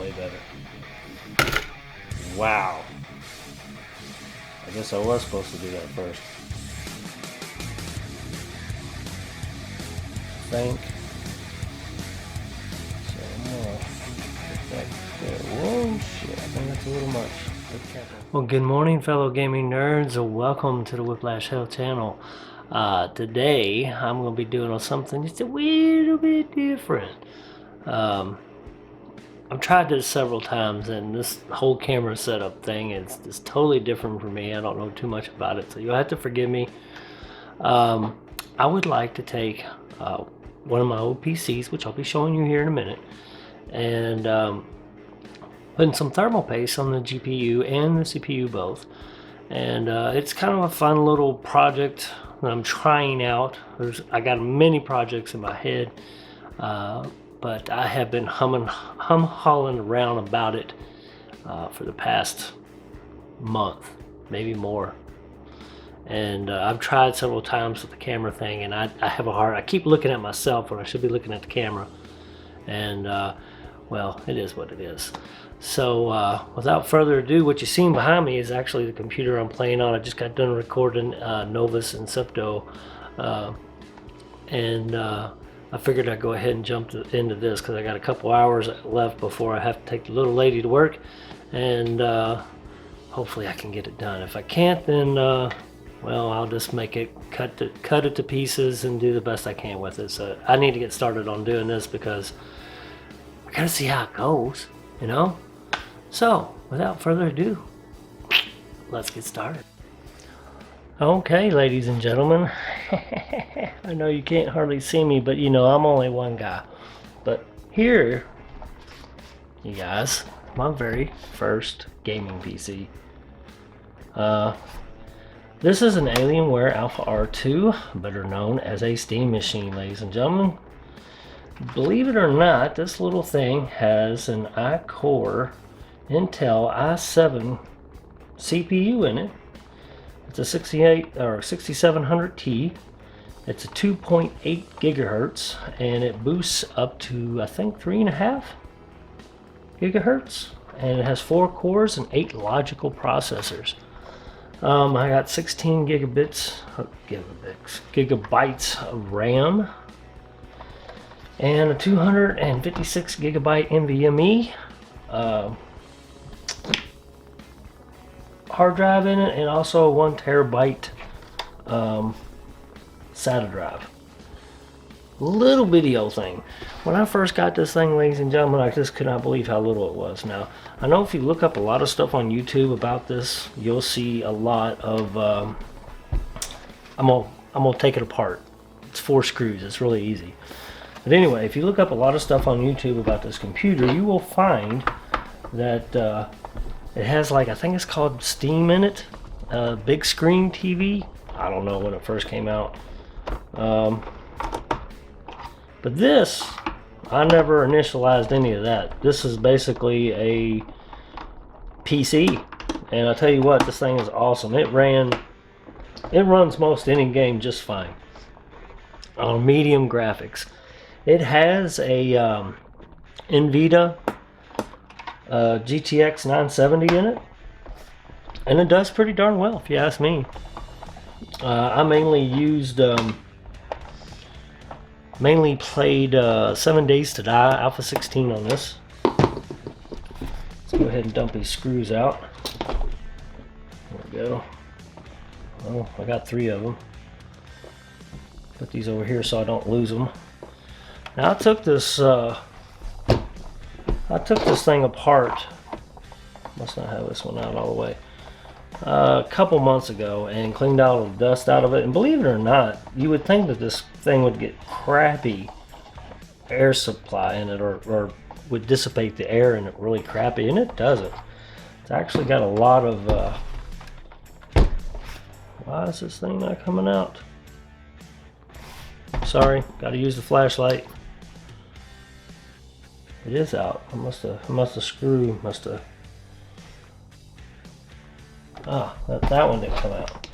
way better. Wow. I guess I was supposed to do that first. I think. So I'm gonna put that there. Whoa, shit. I think that's a little much. Well, good morning, fellow gaming nerds. Welcome to the Whiplash Health channel. Today, I'm going to be doing something just a little bit different. I've tried this several times, and this whole camera setup thing is totally different for me. I don't know too much about it, so you'll have to forgive me. I would like to take one of my old PCs, which I'll be showing you here in a minute, and putting some thermal paste on the GPU and the CPU both. And it's kind of a fun little project that I'm trying out. I got many projects in my head, but I have been hauling around about it for the past month, maybe more. And I've tried several times with the camera thing, and I have a hard. I keep looking at myself when I should be looking at the camera, and well, it is what it is. So without further ado, what you're seeing behind me is actually the computer I'm playing on. I just got done recording Novus and Septo, and I figured I'd go ahead and jump into this because I got a couple hours left before I have to take the little lady to work, and hopefully I can get it done. If I can't, then well, I'll just make it, cut it to pieces and do the best I can with it. So I need to get started on doing this because I gotta see how it goes, you know? So, without further ado, let's get started. Okay, ladies and gentlemen, I know you can't hardly see me, but you know, I'm only one guy. But here, you guys, my very first gaming PC. This is an Alienware Alpha R2, better known as a Steam machine, ladies and gentlemen. Believe it or not, this little thing has an iCore Intel i7 CPU in it. It's a 6700T. It's a 2.8 gigahertz, and it boosts up to, I think, 3.5 gigahertz. And it has 4 cores and 8 logical processors. I got 16 gigabytes of RAM, and a 256 gigabyte NVMe hard drive in it, and also a 1 terabyte SATA drive. Little video thing. When I first got this thing, ladies and gentlemen, I just could not believe how little it was. Now, I know if you look up a lot of stuff on YouTube about this, you'll see a lot of I'm gonna take it apart. It's 4 screws. It's really easy. But anyway, if you look up a lot of stuff on YouTube about this computer, you will find that it has, like, I think it's called Steam in it, big screen TV. I don't know when it first came out. But this, I never initialized any of that. This is basically a PC, and I tell you what, this thing is awesome. It runs most any game just fine on medium graphics. It has a NVIDIA GTX 970 in it, and it does pretty darn well, if you ask me. I mainly played 7 Days to Die Alpha 16 on this. Let's go ahead and dump these screws out. There we go. Well, I got 3 of them. Put these over here so I don't lose them. Now I took this thing apart. Must not have this one out all the way. A couple months ago, and cleaned all the dust out of it. And believe it or not, you would think that this thing would get crappy air supply in it, or would dissipate the air in it really crappy, and it doesn't. It's actually got a lot of why is this thing not coming out? Sorry, got to use the flashlight. It is out. I must have screw must have. Ah, that one didn't come out.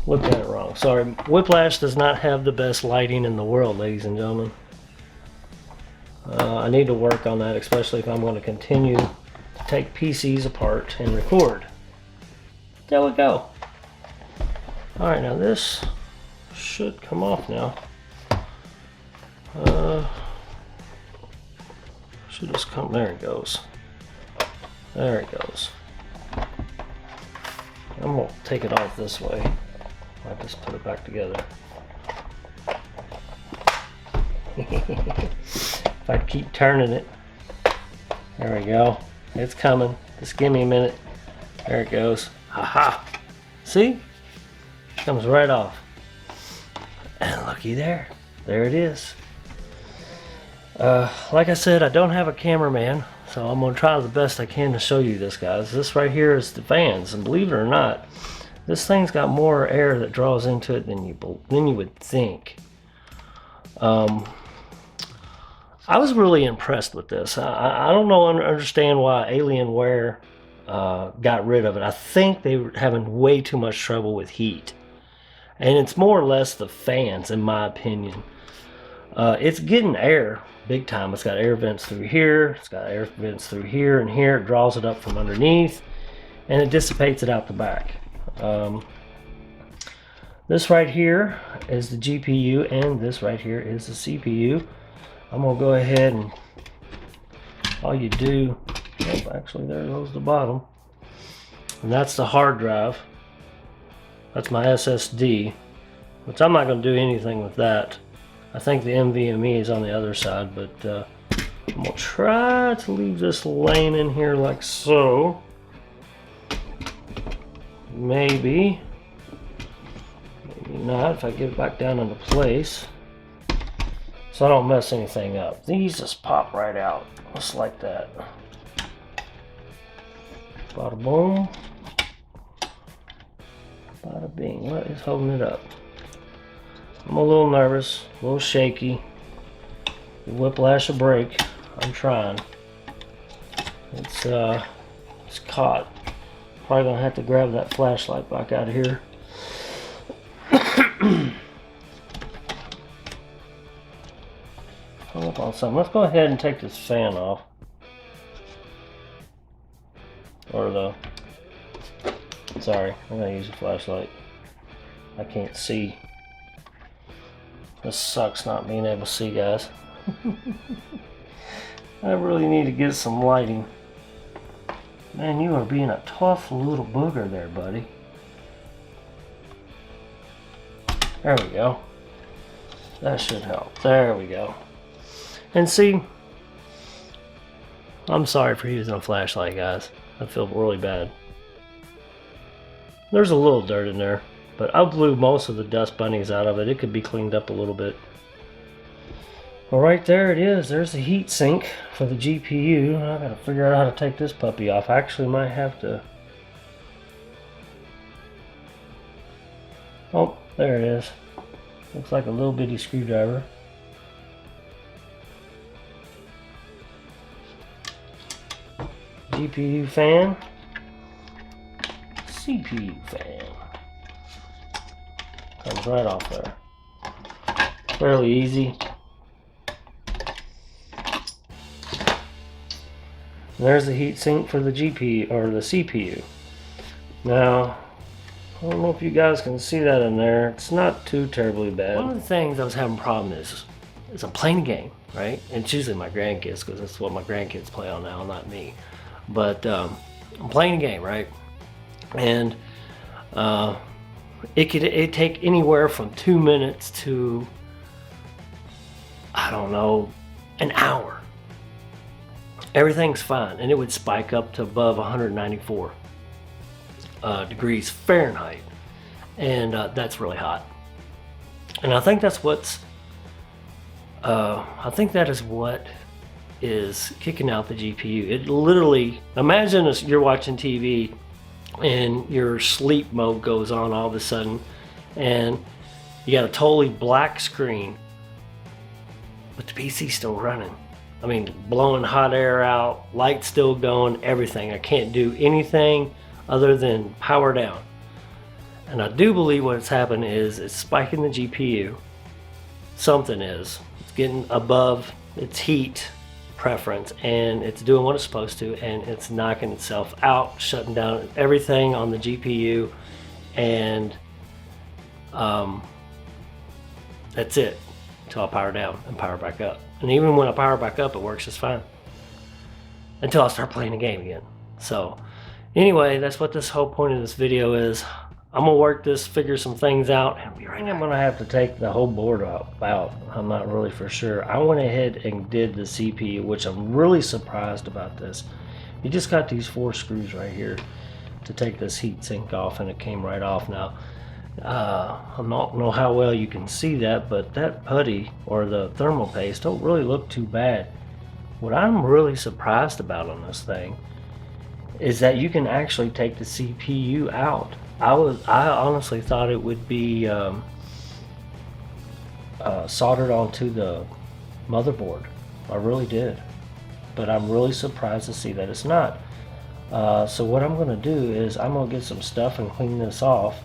Looked at it wrong. Sorry. Whiplash does not have the best lighting in the world, ladies and gentlemen. I need to work on that, especially if I'm going to continue to take PCs apart and record. There we go. Alright, now this should come off now. Should just come, there it goes. There it goes. I'm going to take it off this way. I'll just put it back together. If I keep turning it. There we go. It's coming. Just give me a minute. There it goes. Haha. See? Comes right off. And looky there. There it is. Like I said, I don't have a cameraman, so I'm going to try the best I can to show you this, guys. This right here is the fans, and believe it or not, this thing's got more air that draws into it than you would think. I was really impressed with this. I don't understand why Alienware got rid of it. I think they were having way too much trouble with heat. And it's more or less the fans, in my opinion. It's getting air big time. It's got air vents through here. It's got air vents through here and here. It draws it up from underneath. And it dissipates it out the back. This right here is the GPU. And this right here is the CPU. I'm going to go ahead and all you do, oh, actually there goes the bottom, and that's the hard drive. That's my SSD, which I'm not going to do anything with that. I think the NVMe is on the other side, but I'm going to try to leave this laying in here like so. Maybe not if I get it back down into place. So I don't mess anything up. These just pop right out, just like that. Bada boom. Bada bing. What is holding it up? I'm a little nervous, a little shaky. Whiplash a break. I'm trying. It's caught. Probably gonna have to grab that flashlight back out of here. Up on something. Let's go ahead and take this fan off. Sorry, I'm gonna use a flashlight. I can't see. This sucks not being able to see, guys. I really need to get some lighting. Man, you are being a tough little booger there, buddy. There we go. That should help. There we go. And see, I'm sorry for using a flashlight, guys. I feel really bad. There's a little dirt in there, but I blew most of the dust bunnies out of it. It could be cleaned up a little bit. Well, right there it is. There's the heat sink for the GPU. I gotta figure out how to take this puppy off. I actually might have to. Oh, there it is. Looks like a little bitty screwdriver. GPU fan, CPU fan. Comes right off there. Fairly easy. And there's the heat sink for the GPU or the CPU. Now, I don't know if you guys can see that in there. It's not too terribly bad. One of the things I was having a problem is I'm playing a game, right? And it's usually my grandkids, because that's what my grandkids play on now, not me. But I'm playing a game, right? And it'd take anywhere from 2 minutes to, I don't know, an hour. Everything's fine, and it would spike up to above 194 degrees Fahrenheit, and that's really hot. And I think that's what's I think that is what is kicking out the GPU. It literally, imagine you're watching TV and your sleep mode goes on all of a sudden, and you got a totally black screen, but the PC's still running. I mean, blowing hot air out, lights still going, everything. I can't do anything other than power down. And I do believe what's happened is it's spiking the GPU. Something is. It's getting above its heat preference, and it's doing what it's supposed to, and it's knocking itself out, shutting down everything on the GPU, and that's it until I power down and power back up. And even when I power back up, it works just fine until I start playing the game again. So anyway, that's what this whole point of this video is. I'm gonna work this, figure some things out, and I think I'm gonna have to take the whole board out. I'm not really for sure. I went ahead and did the CPU, which I'm really surprised about this. You just got these 4 screws right here to take this heat sink off, and it came right off. Now I don't know how well you can see that, but that putty or the thermal paste don't really look too bad. What I'm really surprised about on this thing is that you can actually take the CPU out. I honestly thought it would be soldered onto the motherboard. I really did, but I'm really surprised to see that it's not. So what I'm going to do is I'm going to get some stuff and clean this off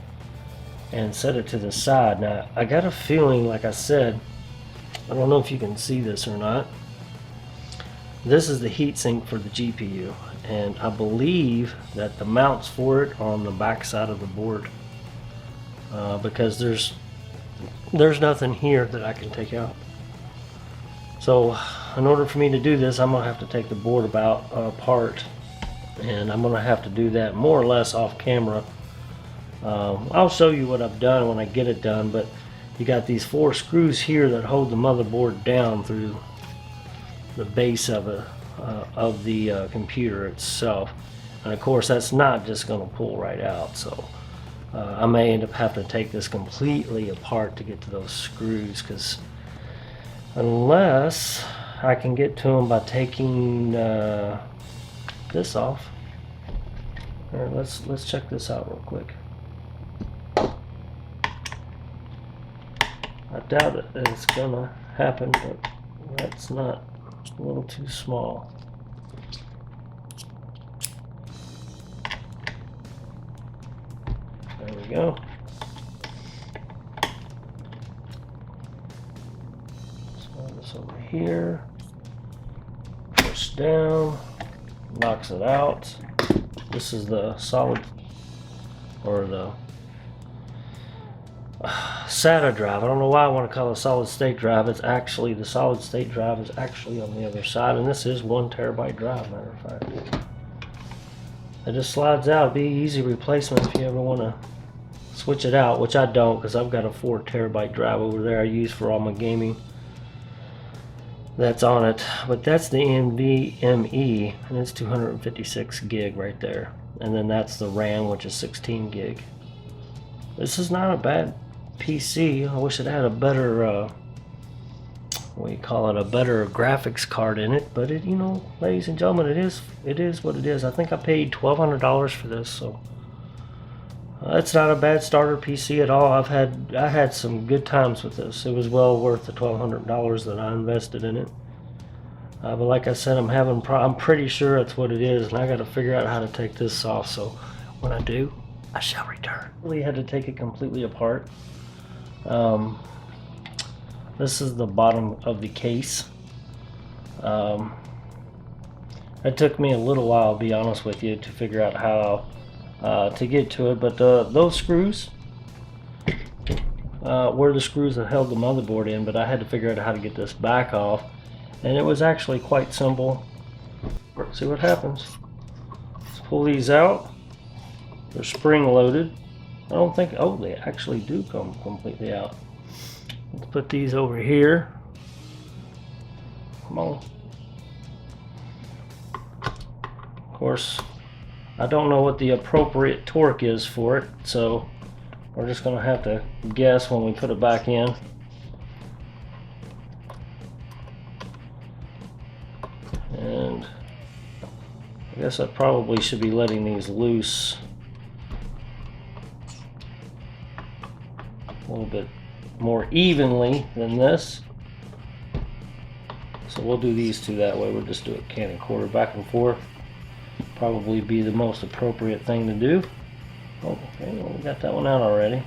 and set it to the side. Now I got a feeling, like I said, I don't know if you can see this or not. This is the heatsink for the GPU, and I believe that the mounts for it are on the back side of the board, because there's nothing here that I can take out. So in order for me to do this, I'm gonna have to take the board apart, and I'm gonna have to do that more or less off camera. I'll show you what I've done when I get it done, but you got these 4 screws here that hold the motherboard down through the base of the computer itself, and of course that's not just going to pull right out. So I may end up having to take this completely apart to get to those screws, because unless I can get to them by taking this off. All right, let's check this out real quick. I doubt it that it's gonna happen, but that's not. It's a little too small. There we go. Slide this over here. Push down. Knocks it out. This is the solid, or the SATA drive. I don't know why I want to call it a solid state drive. It's actually, the solid state drive is actually on the other side, and this is 1 terabyte drive, matter of fact. It just slides out. It'd be an easy replacement if you ever want to switch it out, which I don't, because I've got a 4 terabyte drive over there I use for all my gaming that's on it. But that's the NVMe, and it's 256 gig right there, and then that's the RAM, which is 16 gig. This is not a bad PC. I wish it had a better what do you call it, a better graphics card in it, but it, you know, ladies and gentlemen, it is what it is. I think I paid $1,200 for this, so it's not a bad starter PC at all. I had some good times with this. It was well worth the $1,200 that I invested in it. But like I said, I'm pretty sure that's what it is, and I got to figure out how to take this off. So when I do, I shall return. We had to take it completely apart. This is the bottom of the case. It took me a little while, to be honest with you, to figure out how to get to it, but those screws were the screws that held the motherboard in, but I had to figure out how to get this back off, and it was actually quite simple. Let's see what happens. Let's pull these out. They're spring loaded. I don't think, oh, they actually do come completely out. Let's put these over here. Come on. Of course, I don't know what the appropriate torque is for it, so we're just going to have to guess when we put it back in. And I guess I probably should be letting these loose a little bit more evenly than this. So we'll do these two that way. We'll just do a can and quarter back and forth. Probably be the most appropriate thing to do. Oh, okay, well, we got that one out already.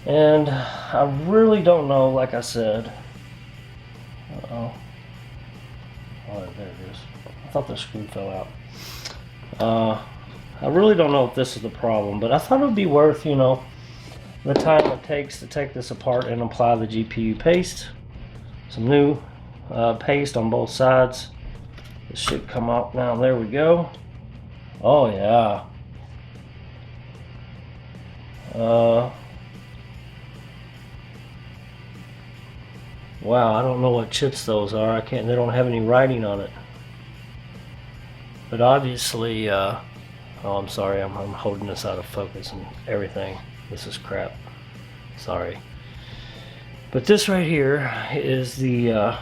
And I really don't know, like I said. Uh-oh. Oh, there it is. I thought the screw fell out. I really don't know if this is the problem, but I thought it would be worth, you know, the time it takes to take this apart and apply the GPU paste. Some new paste on both sides. This should come out now. There we go. Oh yeah. Wow, I don't know what chips those are. They don't have any writing on it. But obviously, oh, I'm sorry, I'm holding this out of focus and everything. This is crap. Sorry. But this right here is the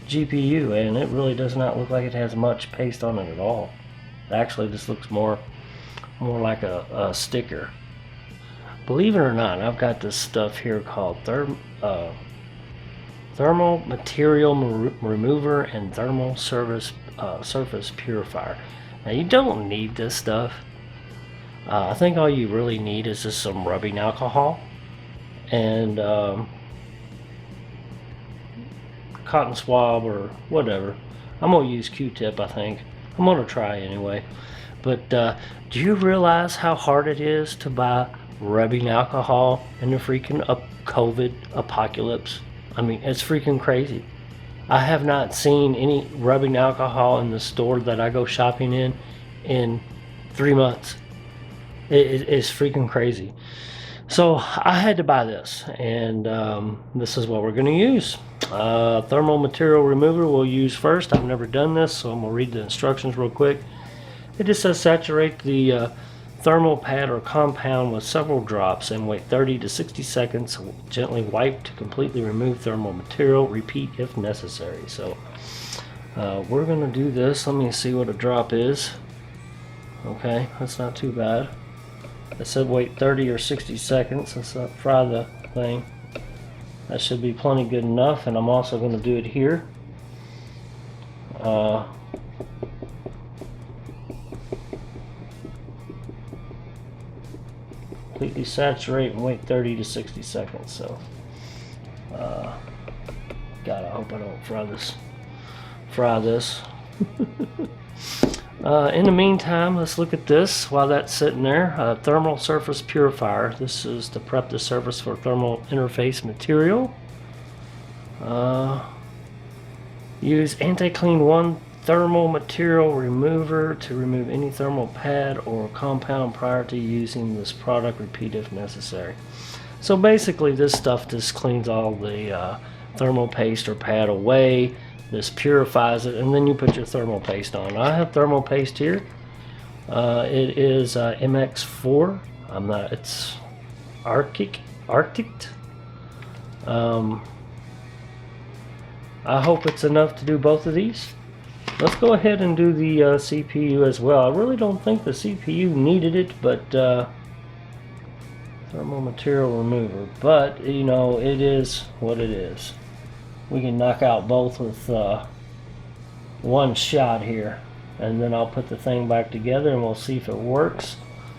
GPU, and it really does not look like it has much paste on it at all. Actually, this looks more like a sticker. Believe it or not, I've got this stuff here called Thermal Material Remover and Thermal Surface Purifier. Now, you don't need this stuff. I think all you really need is just some rubbing alcohol and cotton swab or whatever. I'm gonna use Q-tip. I think I'm gonna try anyway. But do you realize how hard it is to buy rubbing alcohol in the freaking COVID apocalypse? I mean, it's freaking crazy. I have not seen any rubbing alcohol in the store that I go shopping in 3 months. It's freaking crazy. So I had to buy this, and this is what we're going to use. Thermal material remover we'll use first. I've never done this, so I'm going to read the instructions real quick. It just says saturate the thermal pad or compound with several drops and wait 30 to 60 seconds. Gently wipe to completely remove thermal material. Repeat if necessary. So we're going to do this. Let me see what a drop is. Okay, that's not too bad. I said wait 30 or 60 seconds. Let's not fry the thing. That should be plenty good enough, and I'm also going to do it here. Completely saturate and wait 30 to 60 seconds. So, God, I hope I don't fry this. In the meantime, let's look at this while that's sitting there. Thermal surface purifier. This is to prep the surface for thermal interface material. Use Anti-Clean 1 thermal material remover to remove any thermal pad or compound prior to using this product. Repeat if necessary. So basically, this stuff just cleans all the thermal paste or pad away. This purifies it, and then you put your thermal paste on. I have thermal paste here. It is MX4. It's Arctic. I hope it's enough to do both of these. Let's go ahead and do the CPU as well. I really don't think the CPU needed it, but thermal material remover. But you know, it is what it is. We can knock out both with one shot here, and then I'll put the thing back together and we'll see if it works.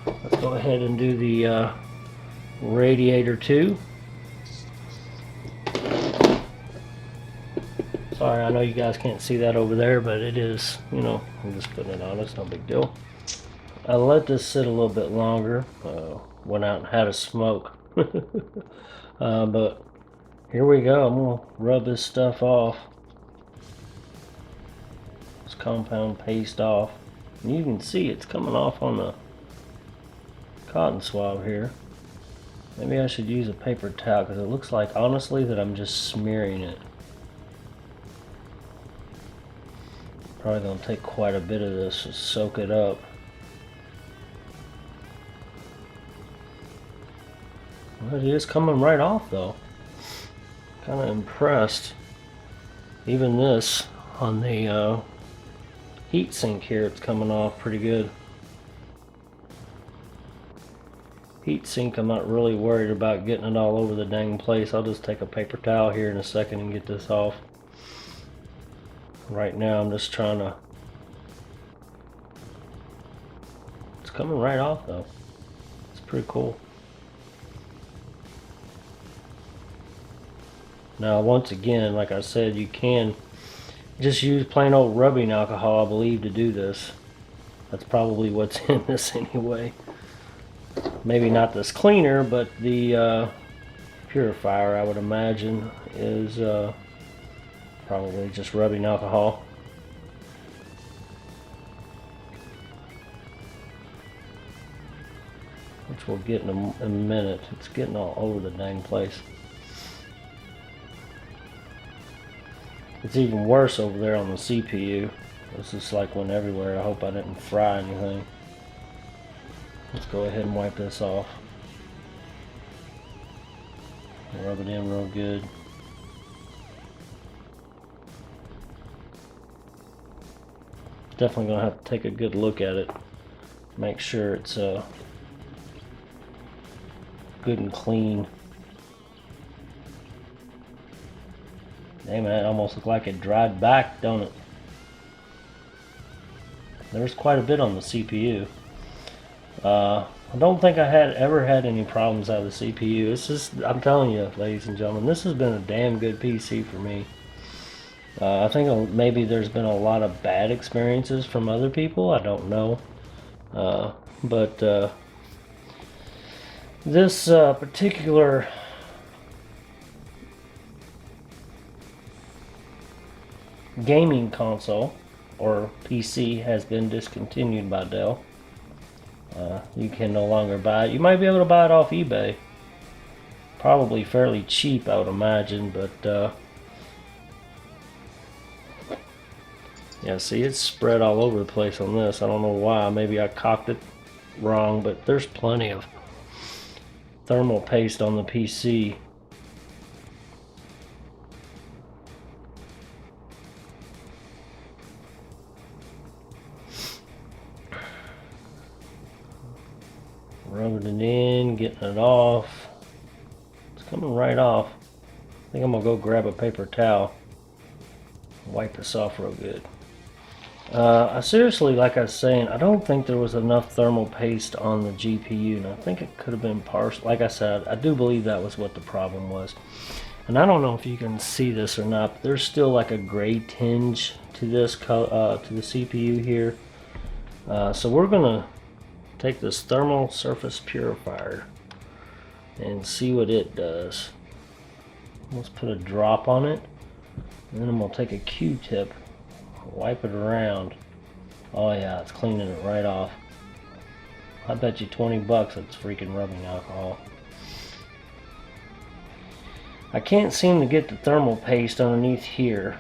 Let's go ahead and do the radiator 2. Sorry, I know you guys can't see that over there, but it is, you know, I'm just putting it on. It's no big deal. I let this sit a little bit longer. Went out and had a smoke. But here we go. I'm going to rub this stuff off. This compound paste off. And you can see it's coming off on the cotton swab here. Maybe I should use a paper towel, because it looks like, honestly, that I'm just smearing it. Probably going to take quite a bit of this to soak it up. Well, it is coming right off, though. Kind of impressed. Even this on the heat sink here, it's coming off pretty good. Heat sink, I'm not really worried about getting it all over the dang place. I'll just take a paper towel here in a second and get this off. Right now I'm just trying to... It's coming right off though. It's pretty cool. Now, once again, like I said, you can just use plain old rubbing alcohol, I believe, to do this. That's probably what's in this anyway. Maybe not this cleaner, but the purifier, I would imagine, is probably just rubbing alcohol. Which we'll get in a minute. It's getting all over the dang place. It's even worse over there on the CPU. This is like one everywhere. I hope I didn't fry anything. Let's go ahead and wipe this off. Rub it in real good. Definitely gonna have to take a good look at it. Make sure it's good and clean. Hey man, it almost looks like it dried back, don't it? There's quite a bit on the CPU. I don't think I ever had any problems out of the CPU. It's just, I'm telling you, ladies and gentlemen, this has been a damn good PC for me. I think maybe there's been a lot of bad experiences from other people. I don't know. But this particular gaming console or PC has been discontinued by Dell. You can no longer buy it. You might be able to buy it off eBay. Probably fairly cheap, I would imagine, but yeah, see, it's spread all over the place on this. I don't know why. Maybe I cocked it wrong, but there's plenty of thermal paste on the PC. Rubbing it in, getting it off. It's coming right off. I think I'm gonna go grab a paper towel. Wipe this off real good. I seriously, like I was saying, I don't think there was enough thermal paste on the GPU, and I think it could have been partial. Like I said, I do believe that was what the problem was. And I don't know if you can see this or not, but there's still like a gray tinge to this to the CPU here. So we're gonna take this thermal surface purifier and see what it does. Let's put a drop on it, and then I'm gonna take a Q-tip, wipe it around. Oh yeah, it's cleaning it right off. I bet you 20 bucks it's freaking rubbing alcohol. I can't seem to get the thermal paste underneath here.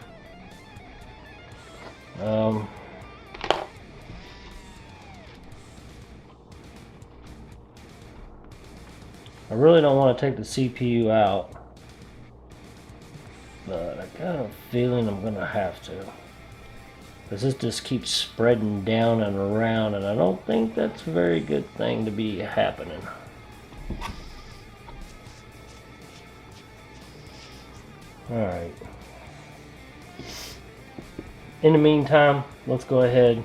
I really don't want to take the CPU out, but I got a feeling I'm gonna have to, because this just keeps spreading down and around, and I don't think that's a very good thing to be happening. Alright. In the meantime, let's go ahead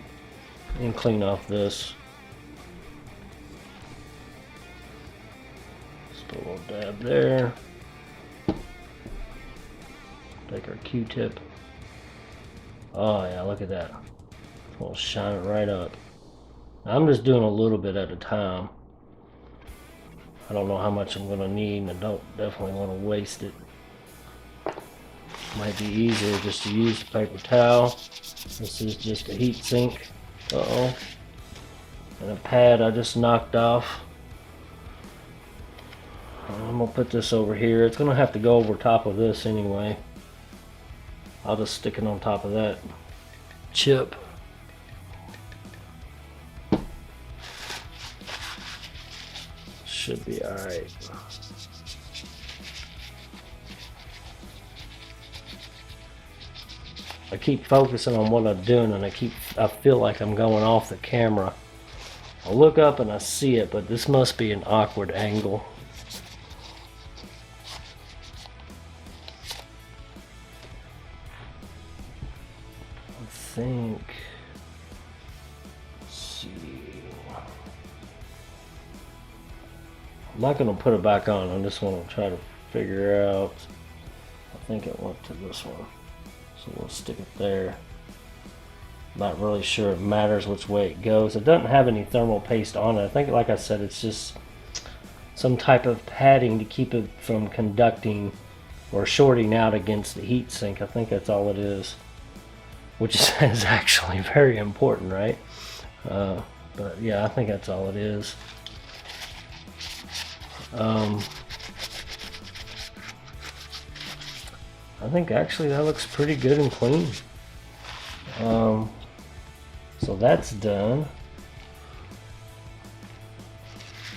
and clean off this. Just a little dab there. Take our Q-tip. Oh yeah, look at that. We'll shine it right up. I'm just doing a little bit at a time. I don't know how much I'm gonna need, and I don't definitely want to waste it. Might be easier just to use the paper towel. This is just a heat sink. Uh-oh. And a pad I just knocked off. I'm gonna put this over here. It's gonna have to go over top of this anyway. I'll just stick it on top of that chip. Should be alright. I keep focusing on what I'm doing, and I feel like I'm going off the camera. I look up and I see it, but this must be an awkward angle. I think, let's see. I'm not gonna put it back on. I just want to try to figure out. I think it went to this one. So we'll stick it there. Not really sure it matters which way it goes. It doesn't have any thermal paste on it. I think, like I said, it's just some type of padding to keep it from conducting or shorting out against the heat sink. I think that's all it is, which is actually very important, right? But yeah, I think that's all it is. I think actually that looks pretty good and clean. So that's done.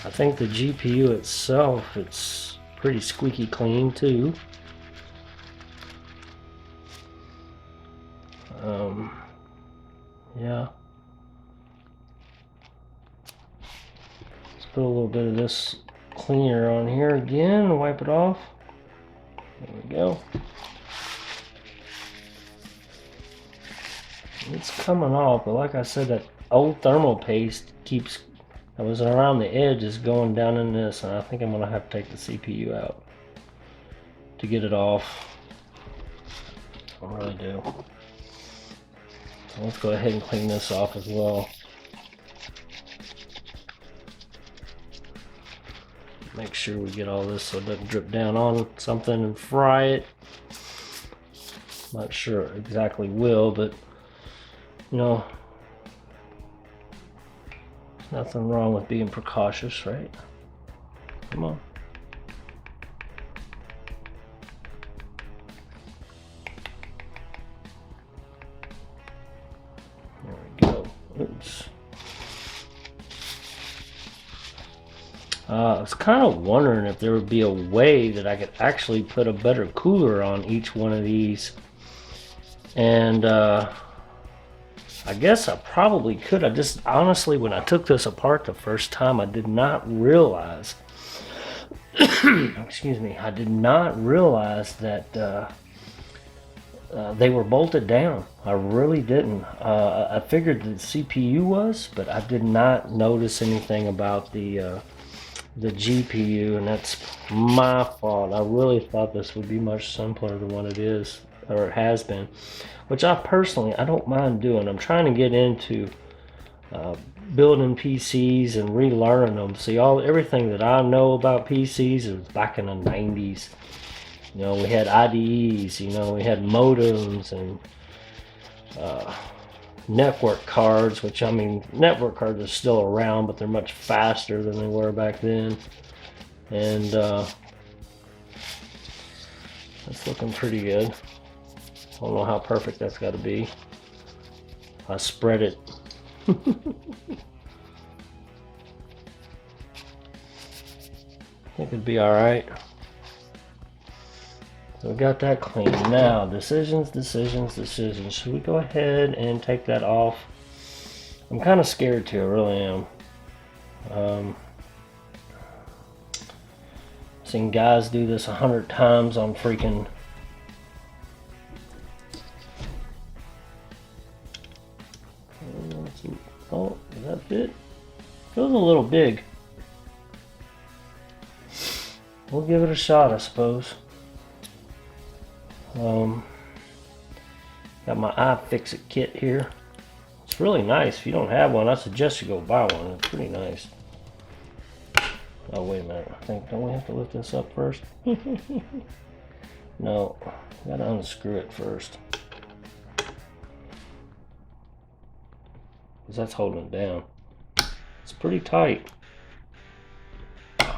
I think the GPU itself, it's pretty squeaky clean too. Yeah. Let's put a little bit of this cleaner on here again and wipe it off. There we go. It's coming off, but like I said, that old thermal paste that was around the edge is going down in this, and I think I'm gonna have to take the CPU out to get it off. I really do. So let's go ahead and clean this off as well. Make sure we get all this so it doesn't drip down on something and fry it. Not sure it exactly will, but you know, there's nothing wrong with being precautious, right? Come on. There we go. Oops. I was kind of wondering if there would be a way that I could actually put a better cooler on each one of these. And I guess I probably could. I just honestly, when I took this apart the first time, I did not realize excuse me, I did not realize that they were bolted down. I really didn't. I figured the CPU was, but I did not notice anything about the GPU, and that's my fault. I really thought this would be much simpler than what it is, or it has been, which I don't mind doing. I'm trying to get into building PCs and relearning them. See, everything that I know about PCs is back in the 90s. You know, we had IDEs, you know, we had modems and network cards, which, I mean, network cards are still around, but they're much faster than they were back then. And that's looking pretty good. I don't know how perfect that's got to be. I spread it. I think it'd be all right. So we got that clean. Now, decisions. Should we go ahead and take that off? I'm kind of scared to, I really am. Seen guys do this 100 times on freaking oh, does that fit? Feels a little big. We'll give it a shot, I suppose. Got my iFixit kit here. It's really nice. If you don't have one, I suggest you go buy one. It's pretty nice. Oh, wait a minute. I think, don't we have to lift this up first? No, gotta unscrew it first, because that's holding it down. It's pretty tight. I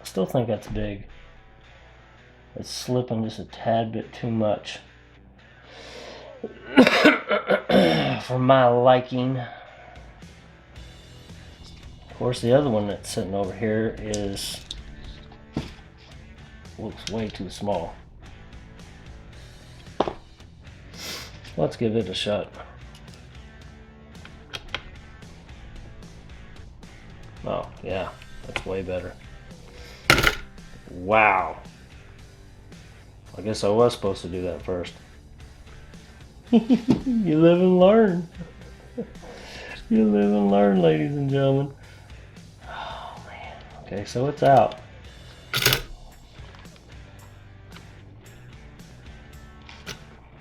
still think that's big. It's slipping just a tad bit too much for my liking. Of course, the other one that's sitting over here looks way too small. Let's give it a shot. Oh, yeah, that's way better. Wow. I guess I was supposed to do that first. You live and learn. You live and learn, ladies and gentlemen. Oh, man. Okay, so it's out.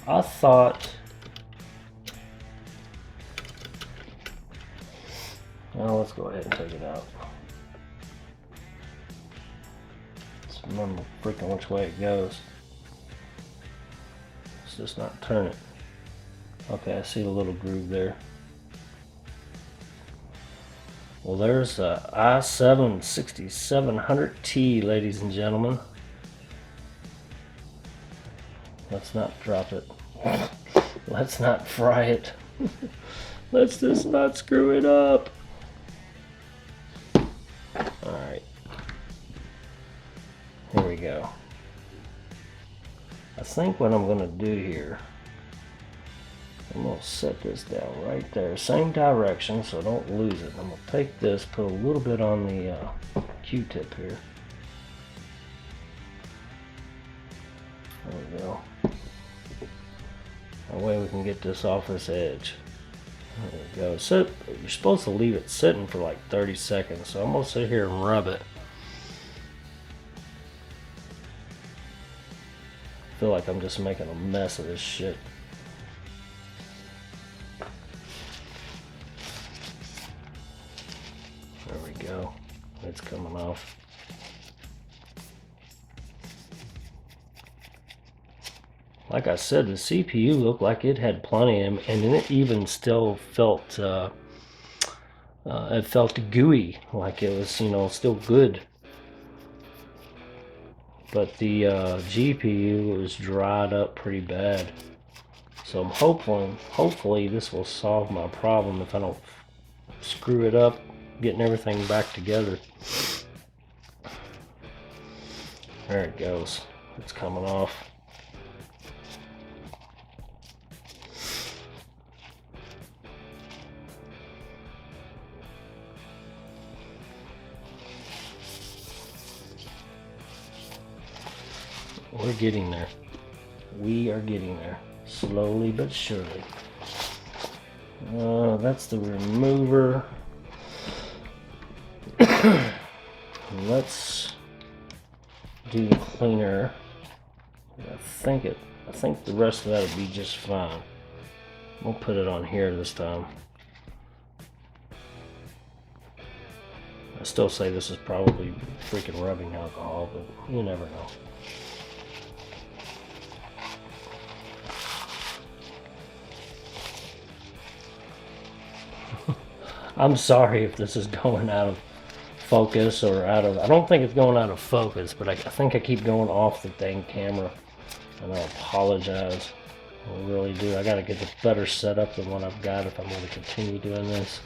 I thought, well, let's go ahead and take it out. Let's remember freaking which way it goes. Let's just not turn it. Okay, I see the little groove there. Well, there's a i7 6700T, ladies and gentlemen. Let's not drop it. Let's not fry it. Let's just not screw it up. Alright. Here we go. I think what I'm going to do here, I'm going to set this down right there. Same direction so don't lose it. I'm going to take this, put a little bit on the Q-tip here. There we go. That way we can get this off this edge. There we go. So you're supposed to leave it sitting for like 30 seconds. So I'm going to sit here and rub it. I feel like I'm just making a mess of this shit. There we go. It's coming off. Like I said, the CPU looked like it had plenty of, and it even still felt it felt gooey, like it was, you know, still good. But the GPU was dried up pretty bad. So I'm hopefully this will solve my problem if I don't screw it up getting everything back together. There it goes. It's coming off. We're getting there. We are getting there. Slowly but surely. That's the remover. Let's do the cleaner. I think the rest of that would be just fine. We'll put it on here this time. I still say this is probably freaking rubbing alcohol, but you never know. I'm sorry if this is going out of focus or out of, I don't think it's going out of focus, but I think I keep going off the dang camera, and I apologize. I really do. I gotta get this better set up than what I've got if I'm going to continue doing this.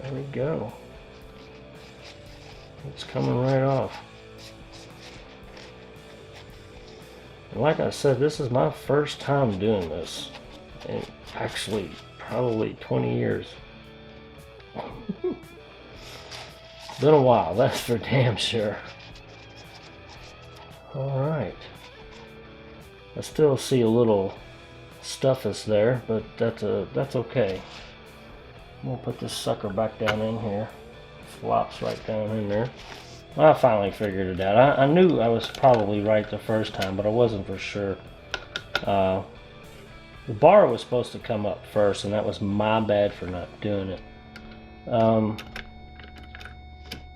There we go. It's coming right off. And like I said, this is my first time doing this. And actually, probably 20 years. Been a while, that's for damn sure. Alright. I still see a little stuffus there, but that's okay. I'm gonna put this sucker back down in here. Flops right down in there. I finally figured it out. I knew I was probably right the first time, but I wasn't for sure. The bar was supposed to come up first, and that was my bad for not doing it.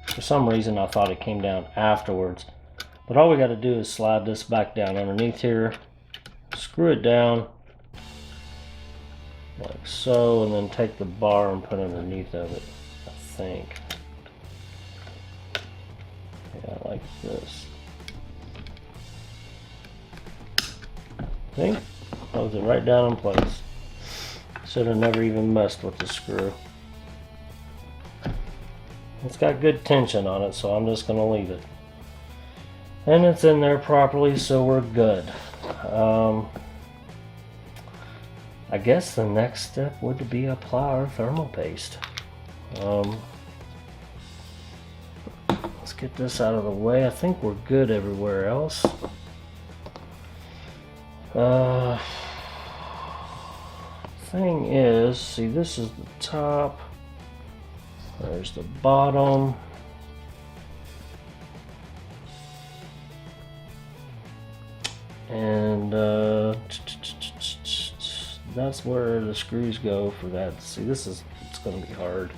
For some reason I thought it came down afterwards. But all we got to do is slide this back down underneath here, screw it down like so, and then take the bar and put it underneath of it, I think. Yeah, like this. See? Close it right down in place. Should have never even messed with the screw. It's got good tension on it, so I'm just going to leave it. And it's in there properly, so we're good. I guess the next step would be apply our thermal paste. Let's get this out of the way. I think we're good everywhere else. thing is, see, this is the top. There's the bottom. And that's where the screws go for that. See, it's going to be hard.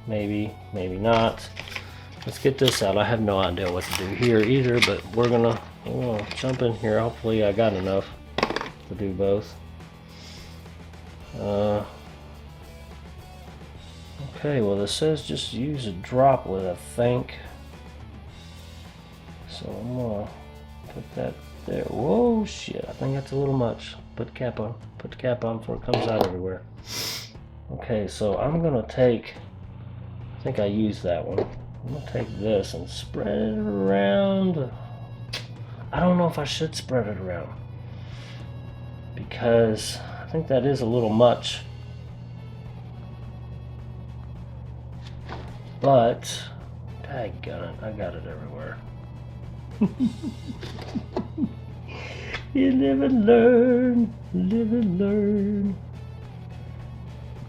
Maybe, maybe not. Let's get this out. I have no idea what to do here either, but we're gonna jump in here. Hopefully I got enough to do both. Okay, well this says just use a droplet, I think. So I'm gonna put that there. Whoa, shit, I think that's a little much. Put the cap on. Put the cap on before it comes out everywhere. Okay, so I'm gonna take, I think I used that one. I'm gonna take this and spread it around. I don't know if I should spread it around, because I think that is a little much. But, daggone it, I got it everywhere. You live and learn, live and learn.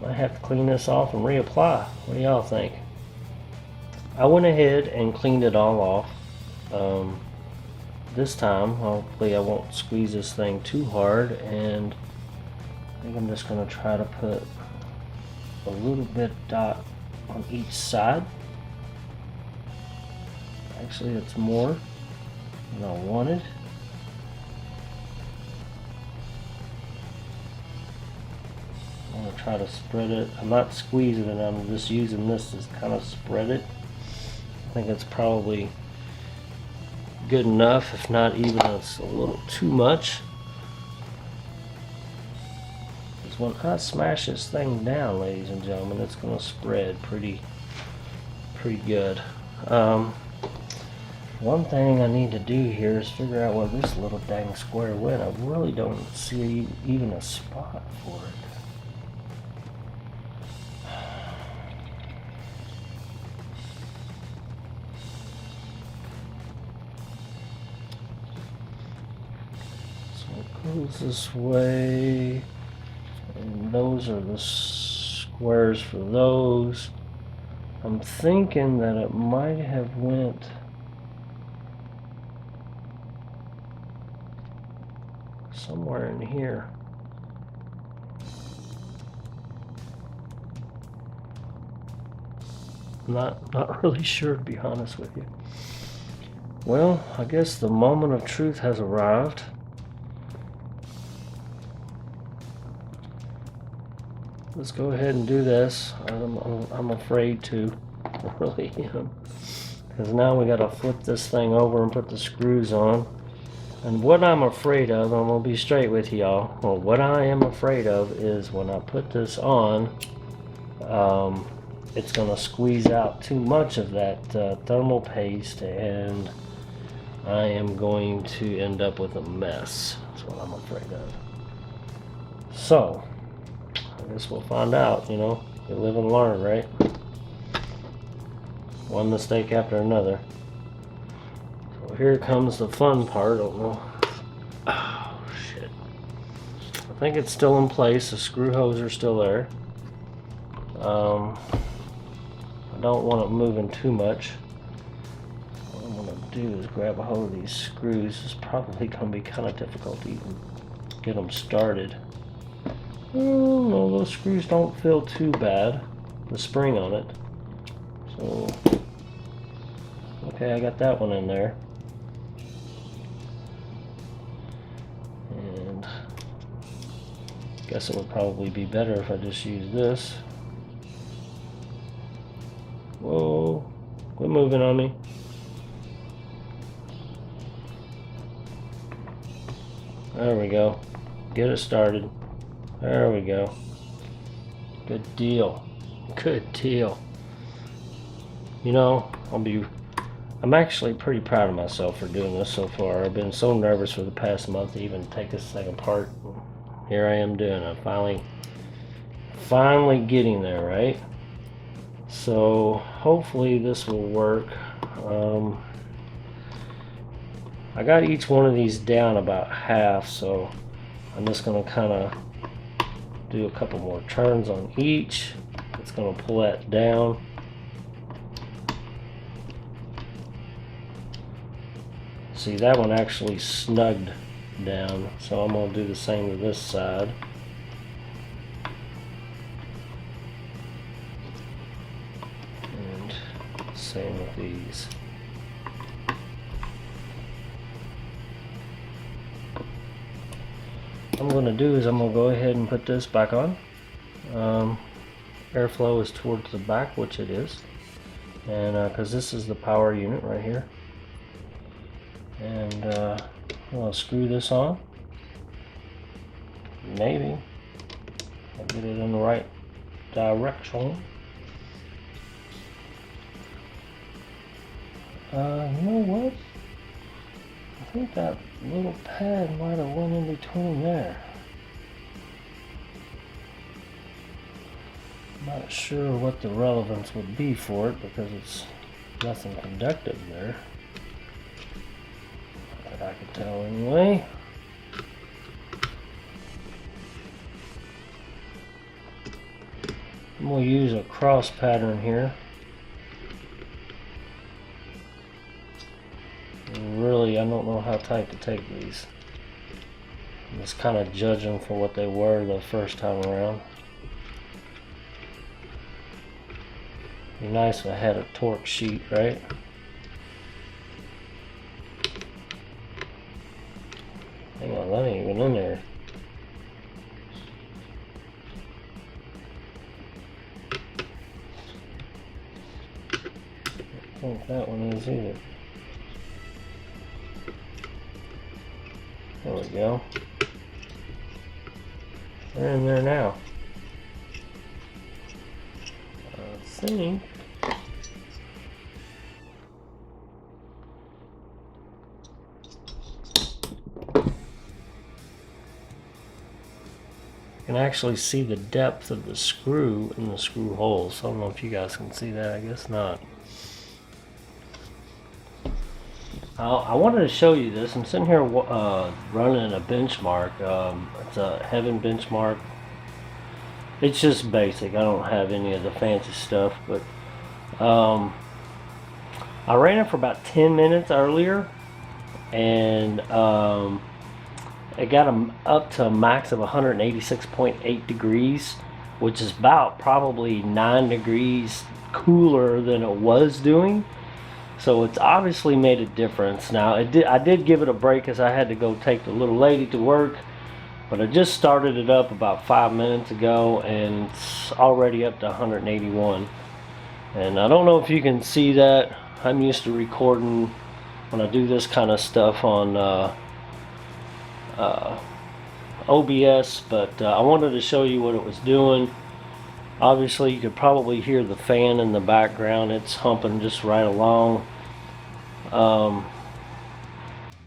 I have to clean this off and reapply. What do y'all think? I went ahead and cleaned it all off. This time, hopefully I won't squeeze this thing too hard, and I think I'm just going to try to put a little bit dot on each side. Actually, it's more than I wanted. I'm going to try to spread it. I'm not squeezing it, I'm just using this to kind of spread it. I think it's probably good enough, if not even it's a little too much. Because when I smash this thing down, ladies and gentlemen, it's going to spread pretty good. One thing I need to do here is figure out where this little dang square went. I really don't see even a spot for it. Goes this way, and those are the squares for those. I'm thinking that it might have went somewhere in here. Not really sure, to be honest with you. Well, I guess the moment of truth has arrived. Let's go ahead and do this. I'm afraid to. I really am. Because now we got to flip this thing over and put the screws on. And what I'm afraid of, I'm going to be straight with y'all. Well, what I am afraid of is when I put this on, it's going to squeeze out too much of that thermal paste, and I am going to end up with a mess. That's what I'm afraid of. So, I guess we'll find out, you know. You live and learn, right? One mistake after another. So here comes the fun part. I don't know. Oh, shit. I think it's still in place. The screw holes are still there. I don't want it moving too much. What I'm going to do is grab a hold of these screws. It's probably going to be kind of difficult to even get them started. Oh, no, those screws don't feel too bad. The spring on it. So, okay, I got that one in there. And I guess it would probably be better if I just use this. Whoa, quit moving on me. There we go. Get it started. There we go. Good deal. Good deal. You know, I'm actually pretty proud of myself for doing this so far. I've been so nervous for the past month to even take this thing apart. Here I am doing it. Finally getting there, right? So hopefully this will work. I got each one of these down about half, so I'm just going to kind of do a couple more turns on each. It's going to pull that down. See, that one actually snugged down, so I'm going to do the same to this side. And same with these. What I'm going to do is I'm going to go ahead and put this back on. Airflow is towards the back, which it is, and because this is the power unit right here. And I'm going to screw this on. Maybe I'll get it in the right direction. You know what? I think that little pad might have went in between there. Not sure what the relevance would be for it because it's nothing conductive there. That I could tell anyway. I'm going to use a cross pattern here. Really, I don't know how tight to take these. I'm just kind of judging for what they were the first time around. Be nice if I had a torque sheet, right? Hang on, that ain't even in there. I don't think that one is either. There we go. They're in there now. I think. You can actually see the depth of the screw in the screw holes. I don't know if you guys can see that. I guess not. I wanted to show you this. I'm sitting here running a benchmark. It's a Heaven benchmark. It's just basic. I don't have any of the fancy stuff, but I ran it for about 10 minutes earlier, and it got them up to a max of 186.8 degrees, which is about probably 9 degrees cooler than it was doing. So it's obviously made a difference. Now I did give it a break as I had to go take the little lady to work, but I just started it up about 5 minutes ago and it's already up to 181. And I don't know if you can see that. I'm used to recording when I do this kind of stuff on OBS, but I wanted to show you what it was doing. Obviously you could probably hear the fan in the background. It's humping just right along.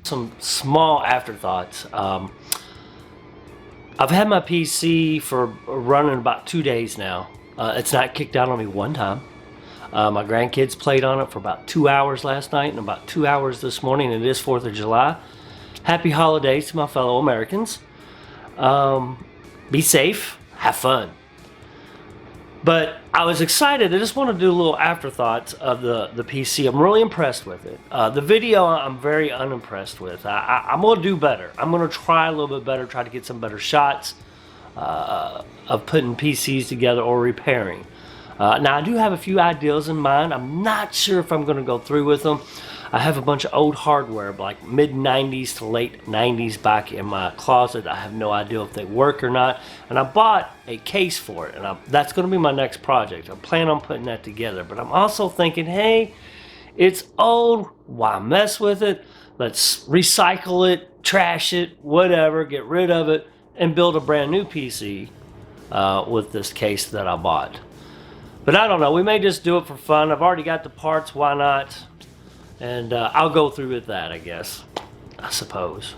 Some small afterthoughts. I've had my PC for running about 2 days now. It's not kicked out on me one time. My grandkids played on it for about 2 hours last night and about 2 hours this morning. It is 4th of July. Happy holidays to my fellow Americans. Be safe, have fun. But I was excited. I just want to do a little afterthoughts of the PC. I'm really impressed with it. The video I'm very unimpressed with. I'm going to do better. I'm going to try a little bit better, try to get some better shots of putting PCs together or repairing. Now I do have a few ideas in mind. I'm not sure if I'm going to go through with them. I have a bunch of old hardware, like mid-90s to late 90s back in my closet. I have no idea if they work or not. And I bought a case for it, and that's going to be my next project. I plan on putting that together. But I'm also thinking, hey, it's old. Why mess with it? Let's recycle it, trash it, whatever, get rid of it, and build a brand new PC with this case that I bought. But I don't know. We may just do it for fun. I've already got the parts. Why not? And I'll go through with that, I guess. I suppose.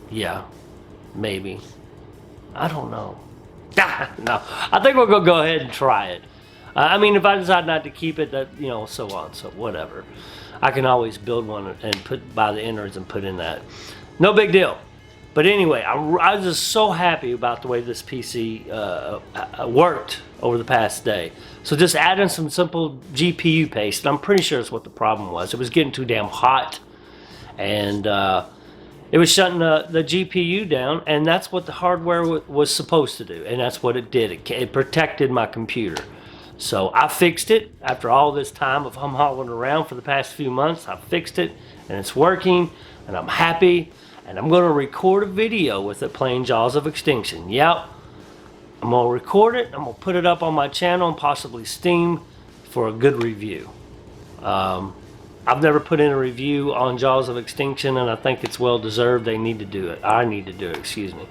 Yeah. Maybe. I don't know. No. I think we're going to go ahead and try it. I mean, if I decide not to keep it, that, you know, so on. So whatever. I can always build one and buy the innards and put in that. No big deal. But anyway, I was just so happy about the way this PC worked over the past day. So just adding some simple GPU paste, and I'm pretty sure that's what the problem was. It was getting too damn hot, and it was shutting the GPU down, and that's what the hardware was supposed to do, and that's what it did. It protected my computer. So I fixed it after all this time of hauling around for the past few months. I fixed it, and it's working, and I'm happy. And I'm going to record a video with it playing Jaws of Extinction. Yep. I'm going to record it. I'm going to put it up on my channel and possibly Steam for a good review. I've never put in a review on Jaws of Extinction, and I think it's well deserved. They need to do it. I need to do it, excuse me.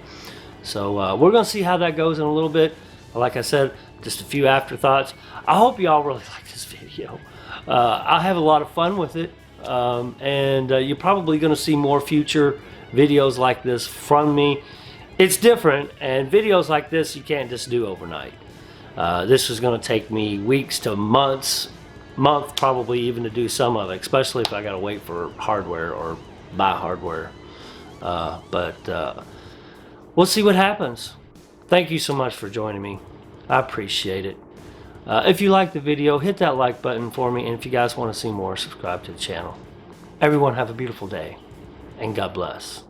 So we're going to see how that goes in a little bit. Like I said, just a few afterthoughts. I hope y'all really like this video. I have a lot of fun with it. And you're probably going to see more future videos like this from me. It's different, and videos like this you can't just do overnight. This is going to take me weeks to month probably even to do some of it, especially if I got to wait for hardware or buy hardware. But we'll see what happens. Thank you so much for joining me. I appreciate it. If you like the video, hit that like button for me, and if you guys want to see more, subscribe to the channel. Everyone have a beautiful day, and God bless.